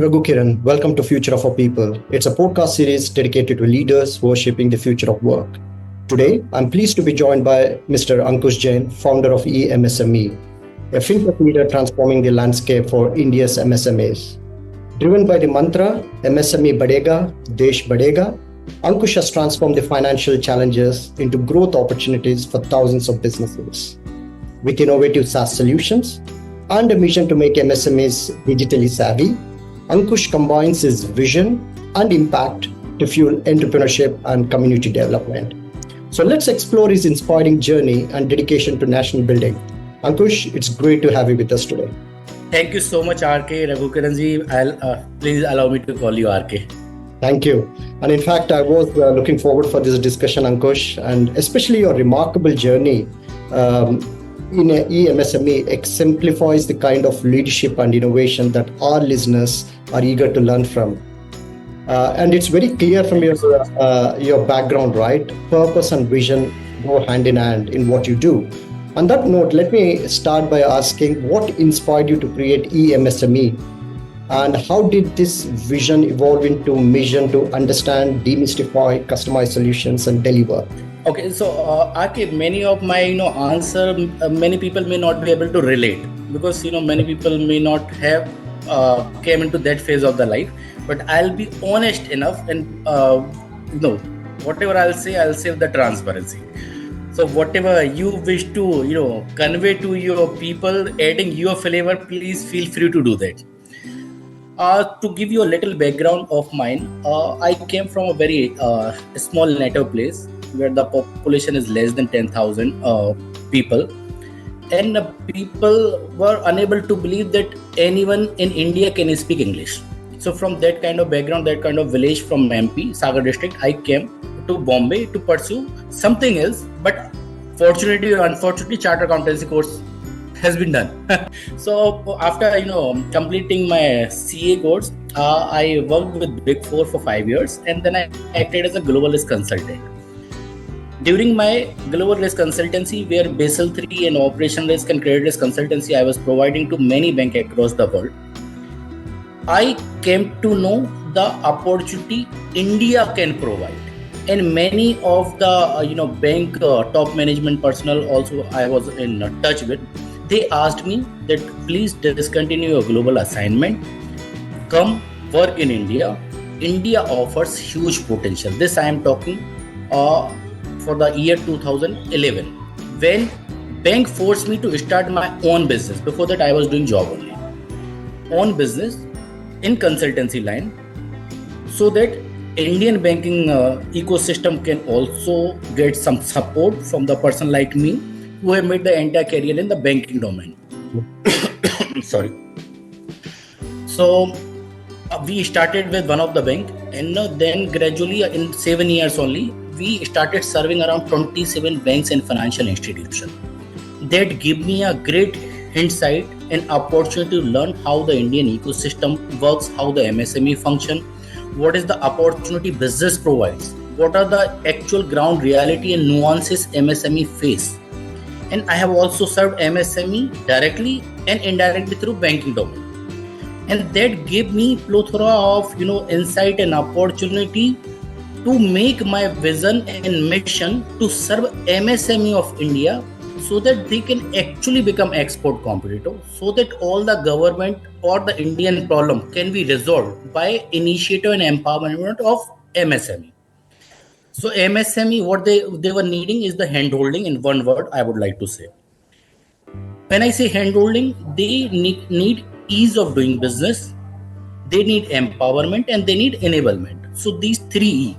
Raghu Kiran. Welcome to Future of Our People. It's a podcast series dedicated to leaders who are shaping the future of work. Today, I'm pleased to be joined by Mr. Ankush Jain, founder of eMSME, a fintech leader transforming the landscape for India's MSMEs. Driven by the mantra MSME Badega, Desh Badega, Ankush has transformed the financial challenges into growth opportunities for thousands of businesses. With innovative SaaS solutions and a mission to make MSMEs digitally savvy, Ankush combines his vision and impact to fuel entrepreneurship and community development. So let's explore his inspiring journey and dedication to national building. Ankush, it's great to have you with us today. Thank you so much, RK. Raghu Kiranji, please allow me to call you RK. Thank you. And in fact, I was looking forward for this discussion, Ankush, and especially your remarkable journey in eMSME exemplifies the kind of leadership and innovation that our listeners are eager to learn from. And it's very clear from your background, right? Purpose and vision go hand in hand in what you do. On that note, let me start by asking what inspired you to create eMSME, and how did this vision evolve into mission to understand, demystify, customize solutions and deliver? Okay, so RK, many of my answer, many people may not be able to relate because many people may not have came into that phase of the life. But I'll be honest enough, and whatever I'll say the transparency. So whatever you wish to convey to your people, adding your flavor, please feel free to do that. To give you a little background of mine, I came from a very small native place where the population is less than 10,000 people, and people were unable to believe that anyone in India can speak English. So from that kind of background, that kind of village from MP, Sagar district, I came to Bombay to pursue something else. But fortunately or unfortunately, chartered accountancy course has been done. So after completing my CA course, I worked with Big Four for 5 years, and then I acted as a global risk consultant. During my global risk consultancy, where Basel III and operational risk and credit risk consultancy I was providing to many banks across the world, I came to know the opportunity India can provide. And many of the bank top management personnel also I was in touch with. They asked me that please discontinue your global assignment, come work in India. India offers huge potential. This I am talking for the year 2011, when bank forced me to start my own business. Before that I was doing job only. Own business in consultancy line, so that Indian banking ecosystem can also get some support from the person like me who have made the entire career in the banking domain. Sorry. So we started with one of the bank, and then gradually in 7 years only, we started serving around 27 banks and financial institutions. That gave me a great insight and opportunity to learn how the Indian ecosystem works, how the MSME function, what is the opportunity business provides, what are the actual ground reality and nuances MSME face. And I have also served MSME directly and indirectly through banking domain. And that gave me plethora of insight and opportunity to make my vision and mission to serve MSME of India, so that they can actually become export competitor, so that all the government or the Indian problem can be resolved by initiative and empowerment of MSME. So MSME, what they were needing is the handholding. In one word, I would like to say. When I say handholding, they need ease of doing business, they need empowerment, and they need enablement. So these three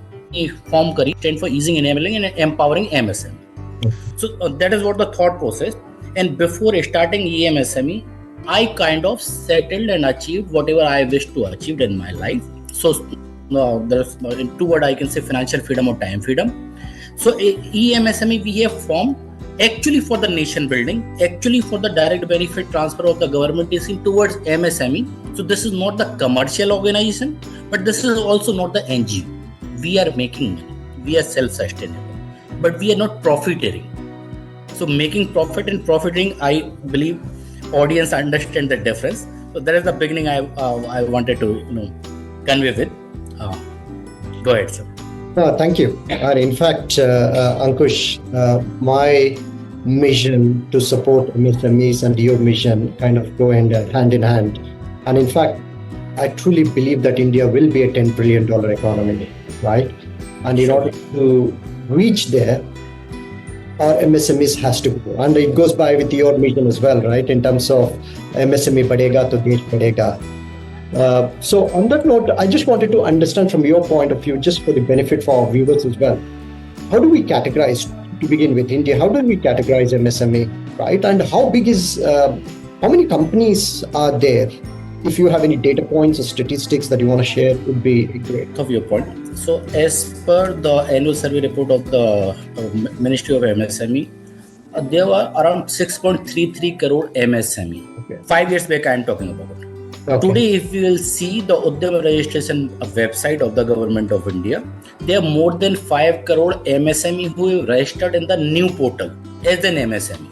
form stand for easing, enabling, and empowering MSME. So that is what the thought process. And before starting eMSME, I kind of settled and achieved whatever I wished to achieve in my life. So there's in two words I can say financial freedom or time freedom. So eMSME we have formed actually for the nation building, actually for the direct benefit transfer of the government is towards MSME. So this is not the commercial organization, but this is also not the NGO. We are making money. We are self-sustainable, but we are not profiteering. So making profit and profiting, I believe audience understand the difference. So that is the beginning I wanted to convey with. Go ahead, sir. Thank you. And in fact, Ankush, my mission to support MSMEs and your mission kind of go hand in hand. And in fact, I truly believe that India will be a $10 trillion economy, right? And in order to reach there, our MSMEs has to grow. And it goes by with your mission as well, right? In terms of MSME padega to desh padega. So on that note, I just wanted to understand from your point of view, just for the benefit for our viewers as well, how do we categorize, to begin with India, how do we categorize MSME, right? And how big is, how many companies are there? If you have any data points or statistics that you want to share, it would be great. Of your point. So as per the annual survey report of the Ministry of MSME, there were around 6.33 crore MSME. Okay. 5 years back I am talking about. Okay. Today, if you will see the Udyam registration website of the Government of India, there are more than 5 crore MSME who have registered in the new portal as an MSME.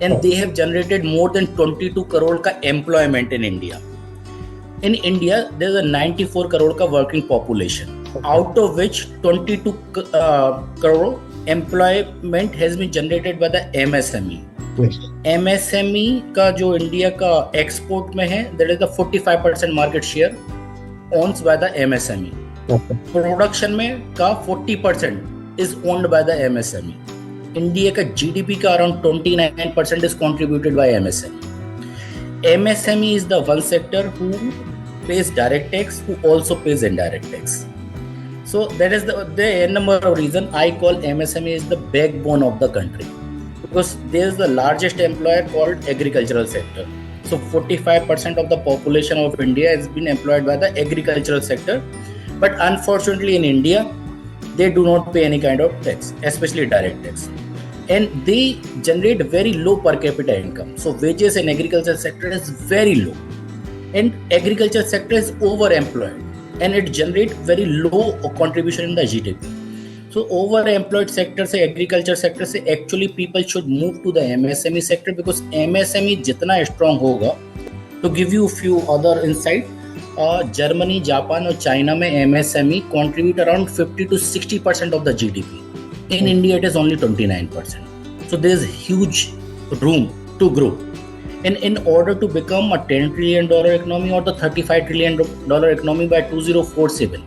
And they have generated more than 22 crore ka employment in India. In India, there is a 94 crore ka working population, out of which 22 crore employment has been generated by the MSME. Yes. MSME का जो India का export में है, that is the 45% market share owns by the MSME. Okay. Production में का 40% is owned by the MSME. India का GDP का around 29% is contributed by MSME. MSME is the one sector who pays direct tax, who also pays indirect tax. So that is the number of reason I call MSME is the backbone of the country. Because there is the largest employer called agricultural sector. So 45% of the population of India has been employed by the agricultural sector. But unfortunately in India, they do not pay any kind of tax, especially direct tax. And they generate very low per capita income. So wages in agriculture sector is very low. And agriculture sector is overemployed. And it generates very low contribution in the GDP. So overemployed sector से agriculture sector से actually people should move to the MSME sector because MSME जितना strong होगा. To give you a few other insight, Germany, Japan और China में MSME contribute around 50 to 60% of the GDP. In India, it is only 29%. So there is huge room to grow. And in order to become a $10 trillion economy or the $35 trillion economy by 2047,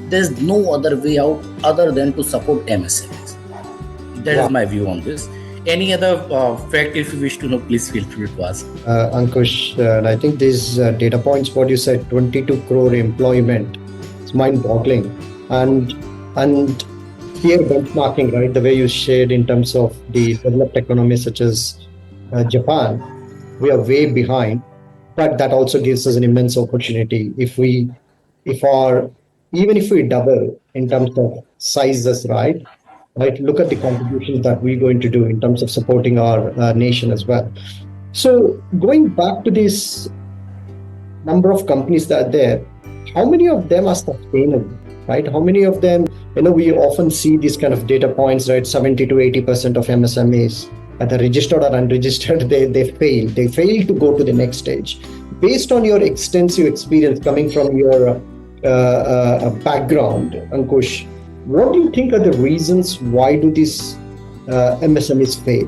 there is no other way out other than to support MSMEs. That is my view on this. Any other fact, if you wish to know, please feel free to ask. Ankush, I think these data points, what you said, 22 crore employment, it's mind-boggling. And here benchmarking, right, the way you shared in terms of the developed economies such as Japan, we are way behind, but that also gives us an immense opportunity. Even if we double in terms of sizes, right, look at the contributions that we're going to do in terms of supporting our nation as well. So going back to this number of companies that are there, how many of them are sustainable, right? How many of them, we often see these kind of data points, right? 70 to 80% of MSMEs, whether registered or unregistered, they fail. They fail to go to the next stage. Based on your extensive experience coming from your background, Ankush, what do you think are the reasons why do these MSMEs fail?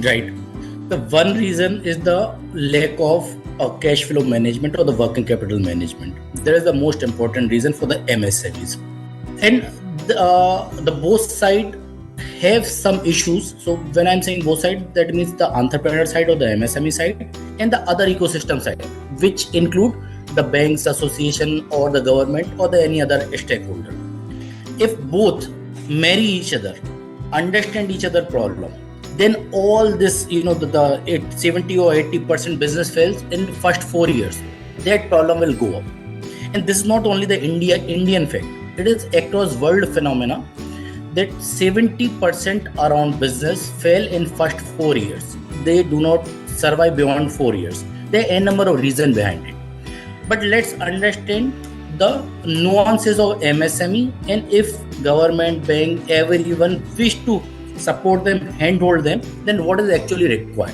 Right. The one reason is the lack of cash flow management or the working capital management. That is the most important reason for the MSMEs. And the both sides have some issues. So when I'm saying both sides, that means the entrepreneur side or the MSME side and the other ecosystem side, which include the banks, association or the government or the any other stakeholder. If both marry each other, understand each other problem, then all this, the 70 or 80% business fails in the first 4 years. That problem will go up. And this is not only the Indian fact. It is across world phenomena that 70% around business fail in first 4 years. They do not survive beyond 4 years. There are a number of reasons behind it. But let's understand the nuances of MSME, and if government, bank, everyone wish to support them, handhold them, then what is actually required,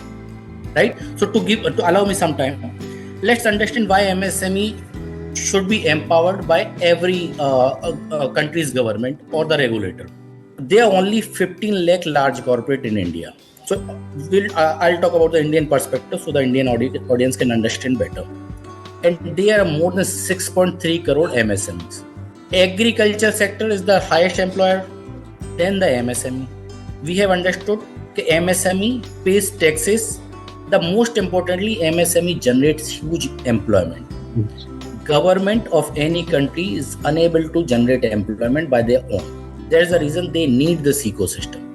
right? So to allow me some time, Let's understand why MSME should be empowered by every country's government or the regulator. There are only 15 lakh large corporate in India. So I'll talk about the Indian perspective so the Indian audience can understand better. And there are more than 6.3 crore MSMEs. Agriculture sector is the highest employer, then the MSME. We have understood that MSME pays taxes. The most importantly, MSME generates huge employment. Government of any country is unable to generate employment by their own. There is a reason they need this ecosystem.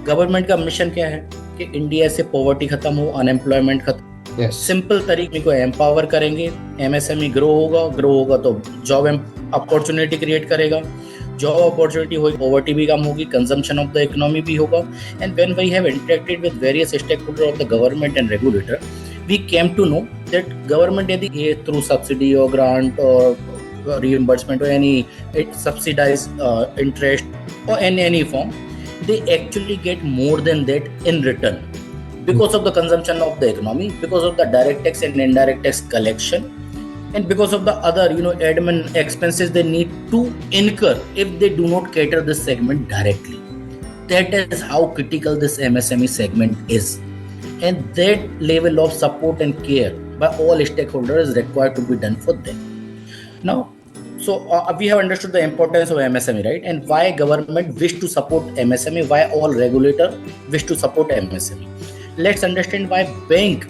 Government का mission क्या है कि India से poverty खत्म हो, unemployment खत्म। Simple तरीके को एम्पावर करेंगे, एमएसएमई ग्रो होगा तो जॉब अपॉर्चुनिटी क्रिएट करेगा, जॉब अपॉर्चुनिटी होगी, पॉवर्टी भी कम होगी, कंजम्पशन ऑफ द इकोनॉमी भी होगा। And when we have interacted with various stakeholder of the government and regulator, we came to know that government यदि थ्रू सब्सिडी और grant और reimbursement or any subsidized interest or in any form, they actually get more than that in return because of the consumption of the economy, because of the direct tax and indirect tax collection, and because of the other admin expenses they need to incur if they do not cater this segment directly. That is how critical this MSME segment is, and that level of support and care by all stakeholders is required to be done for them. Now, so we have understood the importance of MSME, right? And why government wish to support MSME, why all regulator wish to support MSME. Let's understand why bank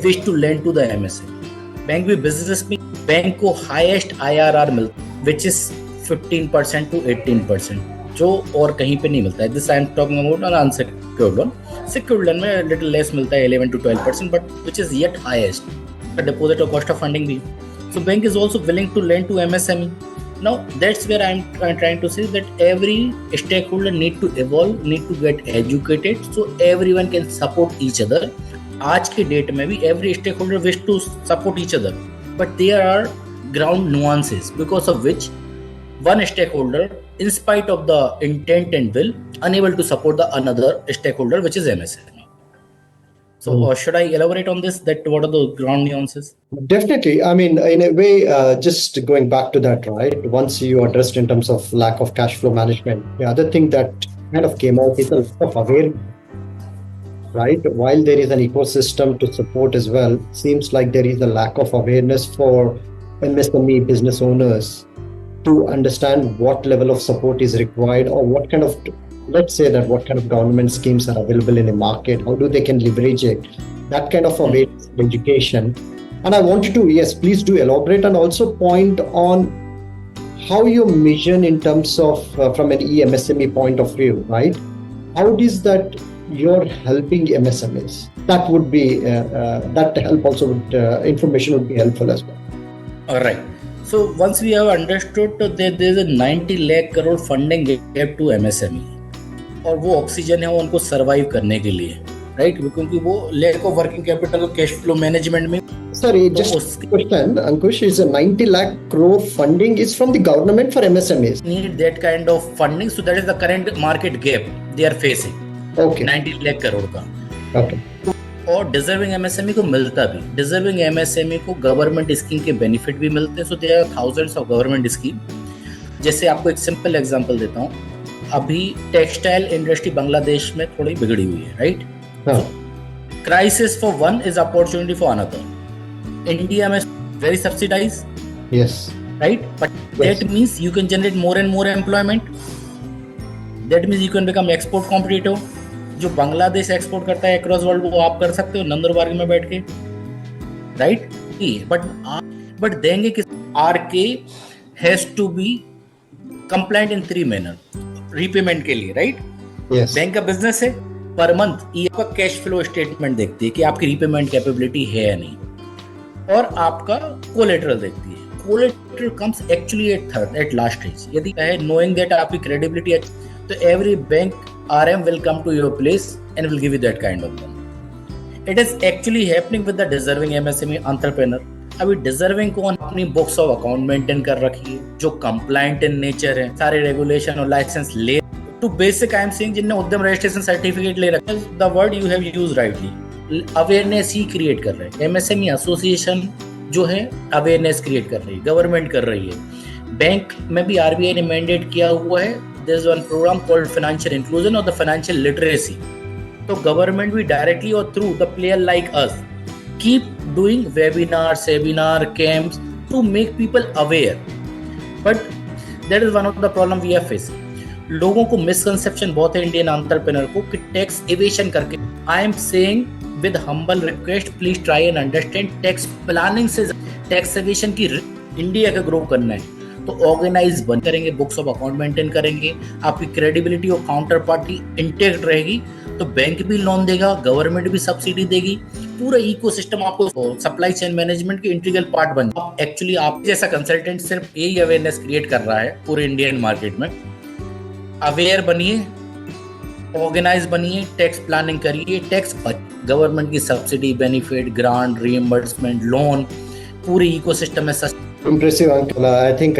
wish to lend to the MSME. Bank भी business में bank को highest IRR मिलता है, which is 15% to 18%, जो और कहीं पे नहीं मिलता है. This I am talking about an unsecured loan. Secured loan में little less मिलता है, 11 to 12%, but which is yet highest. The deposit or cost of funding भी. So bank is also willing to lend to MSME. Now that's where I'm trying to say that every stakeholder need to evolve, need to get educated, so everyone can support each other. आज के date में भी every stakeholder wish to support each other, but there are ground nuances because of which one stakeholder, in spite of the intent and will, unable to support the another stakeholder, which is MSME. So should I elaborate on this, that what are the ground nuances? Definitely. I mean, in a way, just going back to that, right? Once you addressed in terms of lack of cash flow management, the other thing that kind of came out is a lot of awareness, right? While there is an ecosystem to support as well, seems like there is a lack of awareness for MSME business owners to understand what level of support is required, or what kind of, let's say that what kind of government schemes are available in the market, how do they can leverage it, that kind of awareness and education. And I wanted to, yes, please do elaborate and also point on how you measure in terms of from an MSME point of view, right? How it is that you're helping MSMEs? That would be, that help also would, information would be helpful as well. All right. So once we have understood that there is a 90 lakh crore funding gap to MSME, और वो oxygen है वो उनको survive करने के लिए, right? क्योंकि वो लैक ऑफ वर्किंग कैपिटल और कैश फ्लो मैनेजमेंट में. Sorry, just question, Ankush, is a 90 lakh crore funding is from the government for MSMEs. Need that kind of funding, so that is the current market gap they are facing. Okay. 90 lakh crore का. Okay. और deserving MSME को मिलता भी. Deserving MSME को government scheme के benefit भी मिलते हैं. So there are thousands of government scheme. जैसे आपको एक सिंपल एग्जांपल देता हूँ. अभी टेक्सटाइल इंडस्ट्री बांग्लादेश में थोड़ी बिगड़ी हुई है, right? Crisis for one is opportunity for another. India में very subsidize, yes, right? But that means you can generate more and more employment. That means you can become export competitive. जो Bangladesh export करता है across world वो आप कर सकते हो नंदुरबार में बैठ के, राइट? बट देंगे कि RK has to be complaint in 3 manner repayment के लिए, राइट? Yes. बैंक का बिजनेस है, पर मंथ ये आपका कैश फ्लो स्टेटमेंट देखती है कि आपकी रीपेमेंट कैपेबिलिटी है या नहीं, और आपका कोलेटरल देखती है. Collateral comes actually at last stage. यदि है नोइंग दैट आपकी क्रेडिबिलिटी है, तो every bank RM will come to your place and will give you that kind of loan. It is actually happening with the deserving MSME entrepreneur. अभी deserving को अपनी books of account maintain कर रखी है, जो compliant in nature है, सारे regulation और लाइसेंस ले to basic. I am saying जिनने उद्यम रजिस्ट्रेशन सर्टिफिकेट ले रखा है, the word you have used rightly, awareness ही क्रिएट कर रहे हैं. एमएसएमई एसोसिएशन जो है अवेयरनेस क्रिएट कर रही है, गवर्नमेंट कर रही है। बैंक में भी आरबीआई ने मैंडेट किया हुआ है, there is one programme called financial inclusion और द फाइनेंशियल लिटरेसी। तो गवर्नमेंट भी डायरेक्टली और through the player like us keep doing webinar, seminar, camps to make people aware. But that is one of the problem we are facing. लोगों को misconception बहुत है Indian entrepreneur को कि tax aviation करके। आई am saying with humble request, please try and understand tax planning से tax aviation की India का ग्रो करना है तो ऑर्गेनाइज बन करेंगे, बुक्स ऑफ अकाउंट मेंटेन करेंगे, आपकी क्रेडिबिलिटी और काउंटर पार्टी इंटेक्ट रहेगी तो बैंक भी लोन देगा, गवर्नमेंट भी सब्सिडी देगी, पूरा इकोसिस्टम आपको सप्लाई चेन मैनेजमेंट के इंटीग्रल पार्ट बन जाए। एक्चुअली आप जैसा कंसल्टेंट सिर्फ यही अवेयरनेस क्रिएट कर रहा है पूरे इंडियन मार्केट में। अवेयर बनिए, ऑर्गेनाइज बनिए, टैक्स प्लानिंग करिए, टैक्स गवर्नमेंट की subsidy, benefit, grant, reimbursement, loan, पूरे इकोसिस्टम में Impressive, Uncle. I think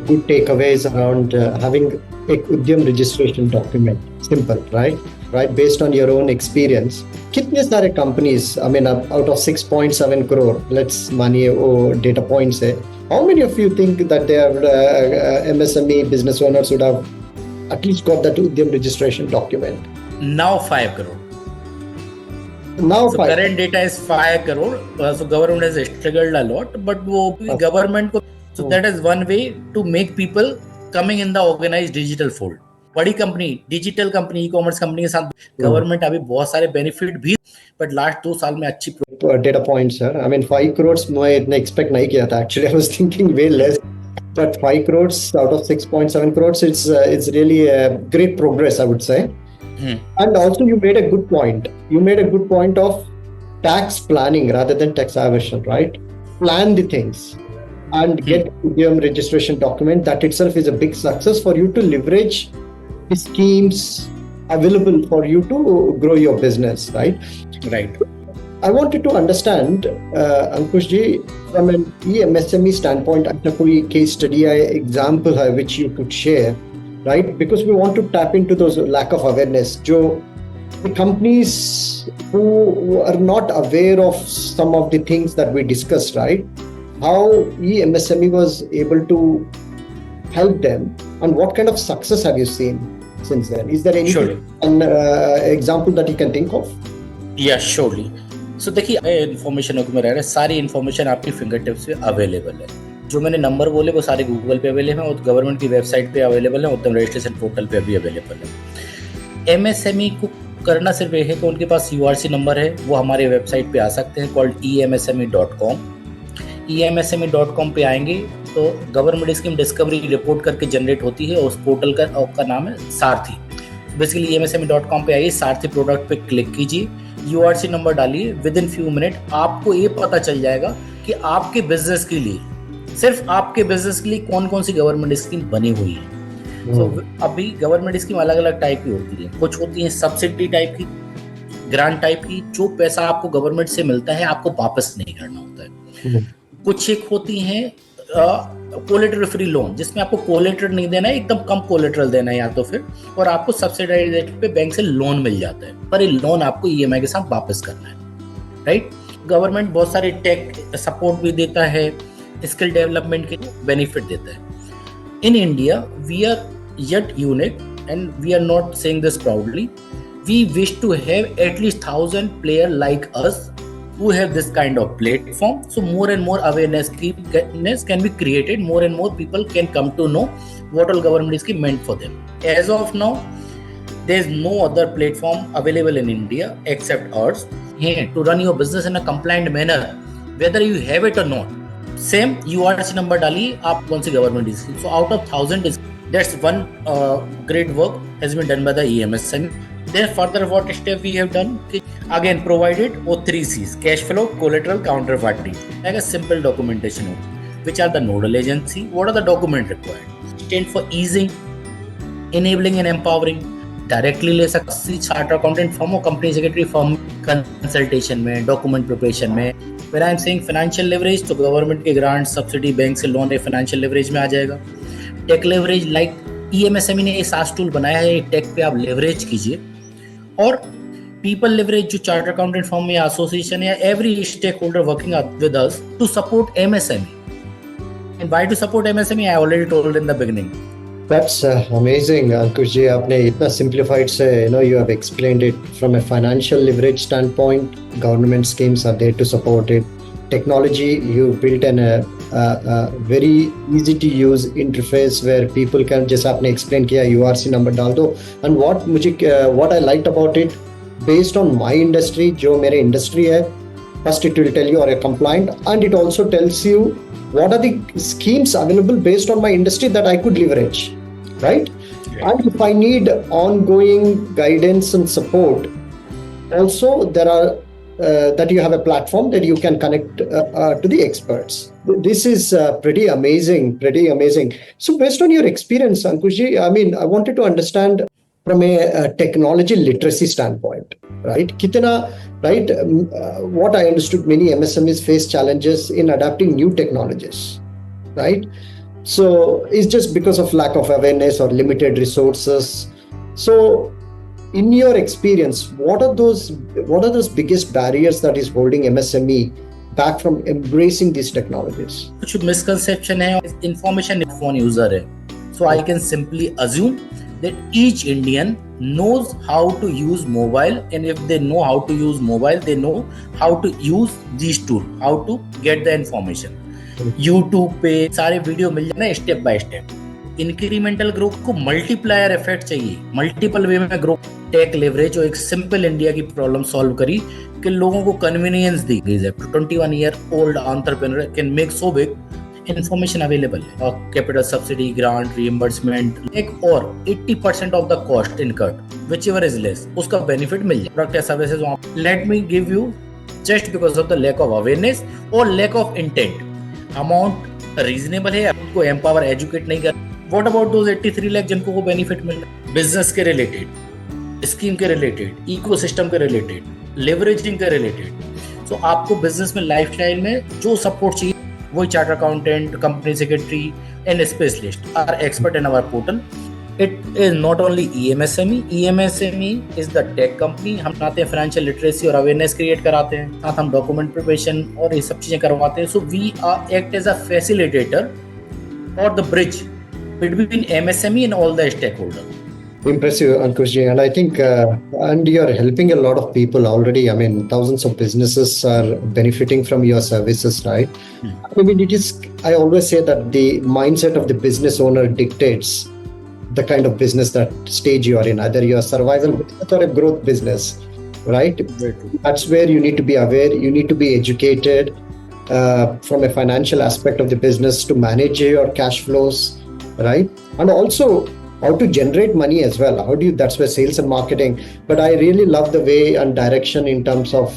good takeaways around having a Udyam registration document. Simple, right? Right, based on your own experience. कितने सारे companies, I mean, out of 6.7 crore, let's money or data points है, how many of you think that their MSME business owners would have at least got that Udyam registration document? Now 5 crore. Now so current data is 5 crore. So government has struggled a lot, but वो government को, so that is one way to make people coming in the organized digital fold. बड़ी company, digital company, e commerce company के साथ government अभी बहुत सारे benefit भी, but last 2 साल में अच्छी data point sir. I mean 5 crores मैं इतना एक्सपेक्ट नहीं किया था actually. I was thinking way less, but 5 crores out of 6.7 crores, it's really a great progress, I would say. And also you made a good point. You made a good point of tax planning rather than tax evasion, right? Plan the things and get Udyam registration document. That itself is a big success for you to leverage the schemes available for you to grow your business, right? Right. I wanted to understand, Ankush ji, from an MSME standpoint, अच्छा कोई case study या example है which you could share, right? Because we want to tap into those lack of awareness. जो the companies who are not aware of some of the things that we discussed, right? How MSME was able to help them, and what kind of success have you seen since then? Is there any an example that you can think of? Yeah, surely. So देखिए, information में रह रहे, सारी information आपकी finger tips पे available है। जो मैंने नंबर बोले वो सारे गूगल पे अवेलेबल हैं और गवर्नमेंट की वेबसाइट पे अवेलेबल है, उद्यम रजिस्ट्रेशन पोर्टल पे भी अवेलेबल है। एमएसएमई को करना सिर्फ ये है कि उनके पास यूआरसी नंबर है, वो हमारे वेबसाइट पे आ सकते हैं, कॉल्ड emsme.com। emsme.com पे आएंगे तो गवर्नमेंट स्कीम डिस्कवरी रिपोर्ट करके जनरेट होती है, उस पोर्टल का नाम है सारथी। बेसिकली emsme.com पे आइए, सारथी प्रोडक्ट पे क्लिक कीजिए, यूआरसी नंबर डालिए, विद इन फ्यू मिनट आपको ये पता चल जाएगा कि आपके बिजनेस के लिए, सिर्फ आपके बिजनेस के लिए कौन कौन सी गवर्नमेंट स्कीम बनी हुई है। तो अभी गवर्नमेंट स्कीम अलग अलग टाइप की होती है, कुछ होती है सब्सिडी टाइप की, ग्रांट टाइप की, जो पैसा आपको गवर्नमेंट से मिलता है आपको वापस नहीं करना होता है। कुछ एक होती है कोलेटरल फ्री लोन, जिसमें आपको कोलेटरल नहीं देना है, एकदम कम कोलेटरल देना है या तो फिर, और आपको सब्सिडाइज्ड रेट पे बैंक से लोन मिल जाता है, पर ये लोन आपको ईएमआई के साथ वापस करना है, राइट। गवर्नमेंट बहुत सारे टेक सपोर्ट भी देता है, स्किल डेवलपमेंट के बेनिफिट देता है। In India, we are yet unique, and we are not saying this proudly. We wish to have at least 1,000 players like us who have this kind of platform. So more and more awareness can be created. More and more people can come to know what all government is meant for them. As of now, there is no other platform available in India except ours. Here to run your business in a compliant manner, whether you have it or not. Same URC number डालिए, आप कौन सी government scheme. So out of 1000 that's one great work has been done by the EMSME. Then further what step we have done, again provided वो 3 C's, cash flow, collateral, counter party, like a simple documentation which are the nodal agency, what are the document required, stand for easing, enabling and empowering, directly ले सकते charter accountant firm और company secretary firm consultation में, document preparation में। When I am saying financial leverage, तो government के grant, subsidy, bank से loan financial leverage में आ जाएगा। टेक लेवरेज, लाइक ईएमएसएमई ने एक सास टूल बनाया है, टेक पे आप लेवरेज कीजिए। और people leverage जो चार्टर अकाउंटेंट फर्म या एसोसिएशन या every stakeholder working with us to support MSME. And why to support MSME? I already told in the beginning. That's amazing, Ankush ji. आपने इतना simplified से, you have explained it from a financial leverage standpoint. Government schemes are there to support it. Technology, you built a very easy to use interface where people can, जैसा आपने explain किया, URC number डाल दो. And what I liked about it, based on my industry, जो मेरे industry है, first it will tell you are a compliant, and it also tells you what are the schemes available based on my industry that I could leverage, right? And if I need ongoing guidance and support, also there are that you have a platform that you can connect to the experts. This is pretty amazing. So based on your experience, Ankushji, I wanted to understand from a technology literacy standpoint, right? What I understood, many MSMEs face challenges in adapting new technologies, right? So it's just because of lack of awareness or limited resources. So in your experience, what are those biggest barriers that is holding MSME back from embracing these technologies? कुछ misconception है, information phone user है. So I can simply assume that each Indian knows how to use mobile, and if they know how to use mobile, they know how to use these tools, how to get the information. YouTube पे सारे video मिल जाना step by step. Incremental growth को multiplier effect चाहिए, multiple वे में growth. Take leverage और एक simple India की problem solve करी कि लोगों को कन्वीनियंस दी गई है. 21 year old entrepreneur can make so big. Information available है और कैपिटल सब्सिडी, ग्रांट, रिइंबर्समेंट, एक और 80% of the cost incurred which ever is less, उसका बेनिफिट मिल जाए. प्रोडक्ट या services, let me give you just because of the lack of awareness और lack of intent. Amount reasonable है, आपको empower educate नहीं कर. व्हाट अबाउट दोस 83 लाख जिनको को बेनिफिट मिल रहा है? बिजनेस के रिलेटेड, स्कीम के रिलेटेड, इकोसिस्टम के रिलेटेड, लेवरेजिंग के रिलेटेड. सो आपको बिजनेस में, लाइफस्टाइल में जो सपोर्ट चाहिए, वही charter accountant, company secretary and specialist are expert in our portal. It is not only EMSME. EMSME is the tech company. हम बनाते हैं फाइनेंशियल लिटरेसी और अवेयरनेस क्रिएट कराते हैं, साथ हम डॉक्यूमेंट प्रिपरेशन और ये सब चीजें करवाते हैं. So we are act as a facilitator और the bridge between MSME and all the stakeholders. Impressive, Ankush ji. And I think, and you're helping a lot of people already. I mean, thousands of businesses are benefiting from your services, right? I mean, I always say that the mindset of the business owner dictates the kind of business that stage you are in, either you're a survival business or a growth business, right? That's where you need to be aware, you need to be educated from a financial aspect of the business to manage your cash flows, right? And also how to generate money as well. That's where sales and marketing. But I really love the way and direction in terms of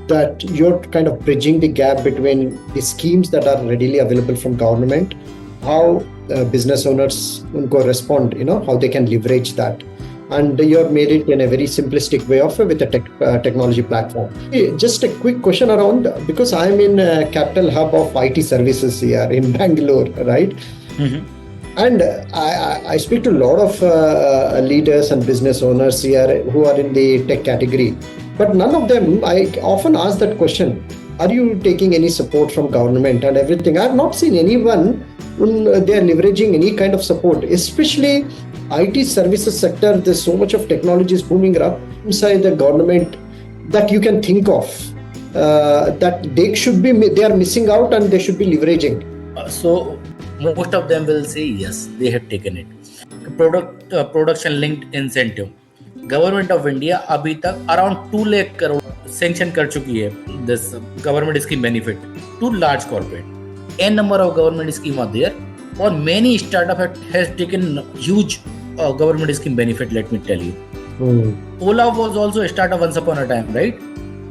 that you're kind of bridging the gap between the schemes that are readily available from government, how business owners unko respond, how they can leverage that. And you've made it in a very simplistic way with a technology platform. Just a quick question around, because I'm in a capital hub of IT services here in Bangalore, right? Mm-hmm. And I speak to a lot of leaders and business owners here who are in the tech category. But none of them, I often ask that question, are you taking any support from government and everything? I have not seen anyone they are leveraging any kind of support, especially IT services sector. There's so much of technology is booming up inside the government that you can think of that they are missing out and they should be leveraging. Most of them will say yes, they have taken it. Production linked incentive. Government of India अभी तक around 2 lakh crore sanction कर चुकी है this government scheme benefit to large corporate. N number of government scheme are there, or many startup has taken huge government scheme benefit. Let me tell you, Ola was also a startup once upon a time, right?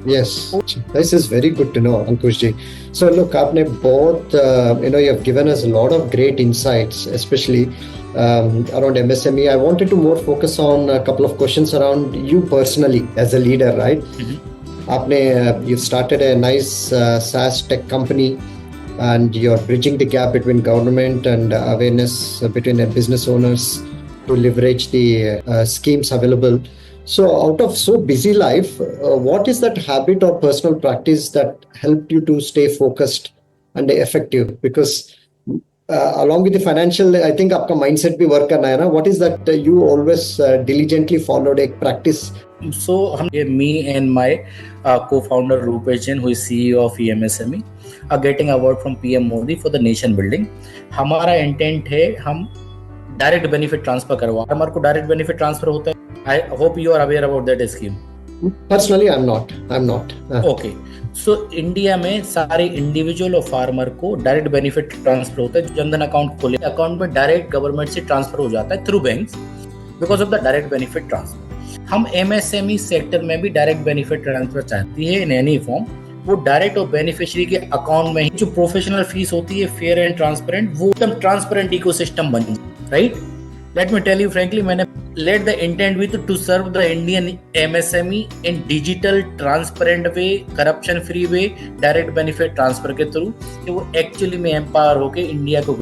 Yes, this is very good to know, Ankush ji. So look, aapne both, you have given us a lot of great insights, especially around MSME. I wanted to more focus on a couple of questions around you personally as a leader, right? Mm-hmm. You've started a nice SaaS tech company, and you're bridging the gap between government and awareness between business owners to leverage the schemes available. So, out of so busy life, what is that habit or personal practice that helped you to stay focused and effective? Because along with the financial, I think आपका mindset भी work करना है ना. What is that you always diligently followed एक practice? So me and my co-founder Rupesh Jain, who is CEO of EMSME, are getting award from PM Modi for the nation building. हमारा intent है हम direct benefit transfer करवा, हमारे को direct benefit transfer होता है. I hope you are aware about that scheme. Personally, I'm not. Okay, so India में सारे इंडिविजुअल और फार्मर को डायरेक्ट बेनिफिट ट्रांसफर होता है. जनधन अकाउंट खोले, अकाउंट में डायरेक्ट गवर्नमेंट से ट्रांसफर हो जाता है through banks because of the direct benefit transfer. हम एमएसएमई सेक्टर में भी डायरेक्ट बेनिफिट ट्रांसफर चाहती है इन एनी फॉर्म. वो डायरेक्ट और बेनिफिशियरी के अकाउंट में ही जो प्रोफेशनल फीस होती है फेयर एंड ट्रांसपेरेंट, वो एकदम ट्रांसपेरेंट इकोसिस्टम बन जाए. Right, let me tell you frankly, मैंने let the intent with to serve the Indian MSME in digital, transparent way, corruption free way, direct benefit transfer के through कि वो actually में empower होके इंडिया को.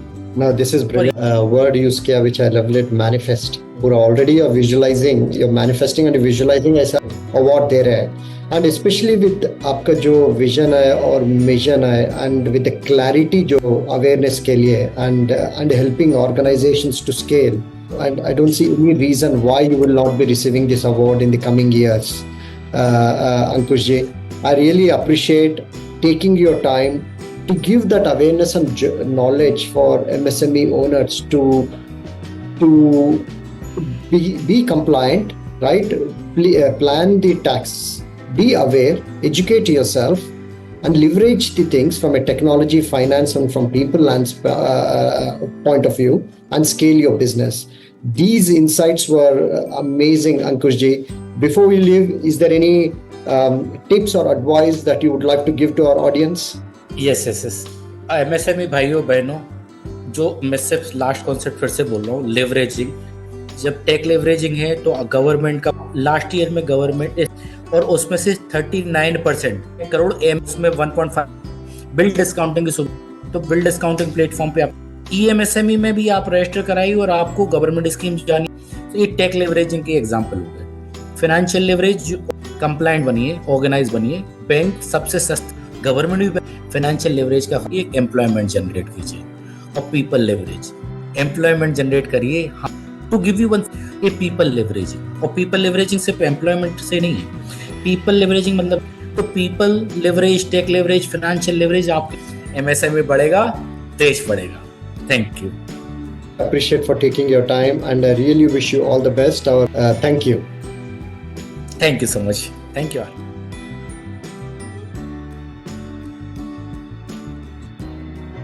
Now this is brilliant. Word use किया which I love it, manifest. पूरा already you're visualizing, you're manifesting and visualizing ऐसा award दे रहे हैं. And especially with आपका जो vision है और mission है and with the clarity जो awareness के लिए and helping organizations to scale. And I don't see any reason why you will not be receiving this award in the coming years. Ankush Ji, I really appreciate taking your time to give that awareness and knowledge for MSME owners to be compliant, right? Plan the tax, be aware, educate yourself, and leverage the things from a technology, finance, and from people and point of view, and scale your business. These insights were amazing, Ankush Ji. Before we leave, is there any tips or advice that you would like to give to our audience? Yes. MSME भाइयों बहनों, जो मैं सिर्फ last concept फिर से बोल रहा हूँ, लेवरेजिंग. जब टेक लेवरेजिंग है तो गवर्नमेंट का लास्ट ईयर में गवर्नमेंट और उसमें से 39% करोड़ एम में 1.5 बिल डिस्काउंटिंग की सुविधा. तो बिल डिस्काउंटिंग प्लेटफॉर्म पे आप EMSME में भी आप रजिस्टर कराइए और आपको गवर्नमेंट स्कीम जानी. तो ये टेक लेवरेजिंग के एग्जांपल हो गए. फाइनेंशियल लेवरेज, कंप्लायंट बनिए, ऑर्गेनाइज बनिए. बैंक सबसे सस्ता, गवर्नमेंट भी. फाइनेंशियल लेवरेज का एक एम्प्लॉयमेंट जनरेट कीजिए. और पीपल लेवरेज, एम्प्लॉयमेंट जनरेट करिए. To give you one a people leveraging. और पीपल लेवरेजिंग सिर्फ एम्प्लॉयमेंट से नहीं है. पीपल लेवरेजिंग मतलब तो people leverage, tech leverage, financial leverage, आपके MSME बढ़ेगा, देश बढ़ेगा. Thank you. Appreciate for taking your time, and I really wish you all the best. Thank you. Thank you so much. Thank you all.